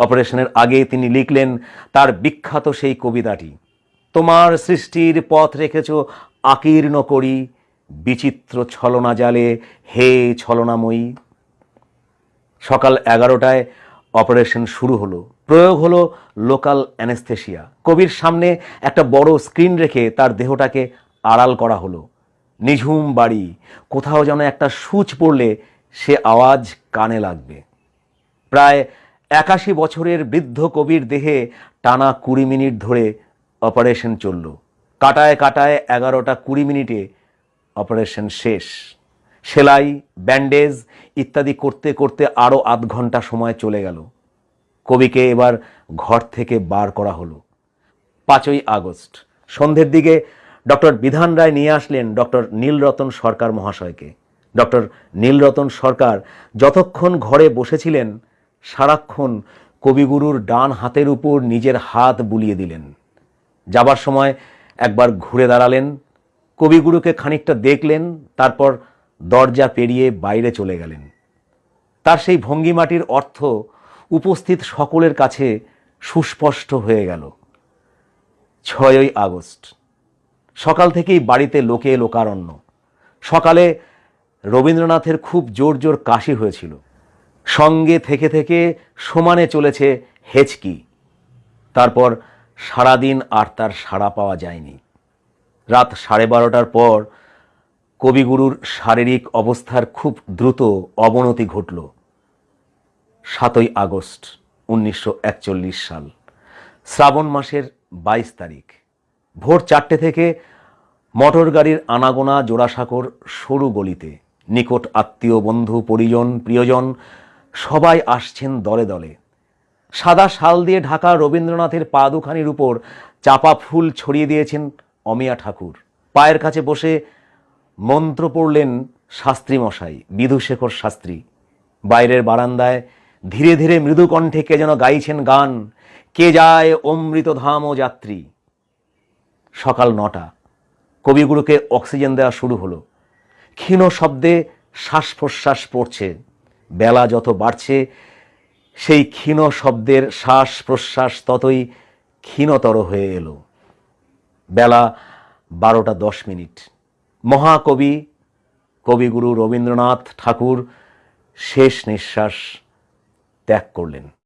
অপারেশনের আগে তিনি লিখলেন তার বিখ্যাত সেই কবিতাটি, তোমার সৃষ্টির পথ রেখেছ আকীর্ণ করি, বিচিত্র ছলনা জালে হে ছলনাময়ী। সকাল 11টায় অপারেশন শুরু হলো। প্রয়োগ হলো লোকাল অ্যানেস্থেশিয়া। কবির সামনে একটা বড় স্ক্রিন রেখে তার দেহটাকে আড়াল করা হলো। নিঝুম বাড়ি, কোথাও যেন একটা সুচ পড়লে সে আওয়াজ কানে লাগবে। প্রায় 81 বছরের বৃদ্ধ কবির দেহে টানা 20 মিনিট ধরে অপারেশন চলল। কাটায় কাটায় 11টা 20 মিনিটে অপারেশন শেষ। সেলাই, ব্যান্ডেজ ইত্যাদি করতে করতে আরও আধ ঘন্টা সময় চলে গেল। কবিকে এবার ঘর থেকে বার করা হলো। 5ই আগস্ট সন্ধ্যের দিকে ডক্টর বিধান রায় নিয়ে আসলেন ডক্টর নীলরতন সরকার মহাশয়কে। ডক্টর নীলরতন সরকার যতক্ষণ ঘরে বসেছিলেন সারাক্ষণ কবিগুরুর ডান হাতের উপর নিজের হাত বুলিয়ে দিলেন। যাবার সময় একবার ঘুরে দাঁড়ালেন, কবিগুরুকে খানিকটা দেখলেন, তারপর দরজা পেরিয়ে বাইরে চলে গেলেন। তার সেই ভঙ্গিমাটির অর্থ উপস্থিত সকলের কাছে সুস্পষ্ট হয়ে গেল। 6ই আগস্ট সকাল থেকেই বাড়িতে লোকে লোকারণ্য। সকালে রবীন্দ্রনাথের খুব জোর জোর কাশি হয়েছিল, সঙ্গে থেকে থেকে সমানে চলেছে হেঁচকি। তারপর সারাদিন আর তার সাড়া পাওয়া যায়নি। রাত 12:30টার পর কবিগুরুর শারীরিক অবস্থার খুব দ্রুত অবনতি ঘটল। 7ই আগস্ট 1941 সাল, শ্রাবণ মাসের 22 তারিখ, ভোর 4টে থেকে মোটর গাড়ির আনাগোনা জোড়াসাঁকোর সরু গলিতে। নিকট আত্মীয়, বন্ধু, পরিজন, প্রিয়জন সবাই আসছেন দলে দলে। সাদা শাল দিয়ে ঢাকা রবীন্দ্রনাথের পা দুখানির উপর চাপা ফুল ছড়িয়ে দিয়েছেন অমিয়া ঠাকুর। পায়ের কাছে বসে মন্ত্র পড়লেন শাস্ত্রী মশাই, বিধুশেখর শাস্ত্রী। বাইরের বারান্দায় ধীরে ধীরে মৃদু কণ্ঠে কে যেন গাইছেন গান, কে যায় অমৃতধাম ও যাত্রী। সকাল 9টা, কবিগুরুকে অক্সিজেন দেওয়া শুরু হলো। ক্ষীণ শব্দে শ্বাস প্রশ্বাস পড়ছে। বেলা যত বাড়ছে সেই ক্ষীণ শব্দের শ্বাস প্রশ্বাস ততই ক্ষীণতর হয়ে এলো। বেলা 12:10। মহাকবি কবিগুরু রবীন্দ্রনাথ ঠাকুর শেষ নিঃশ্বাস ত্যাগ করলেন।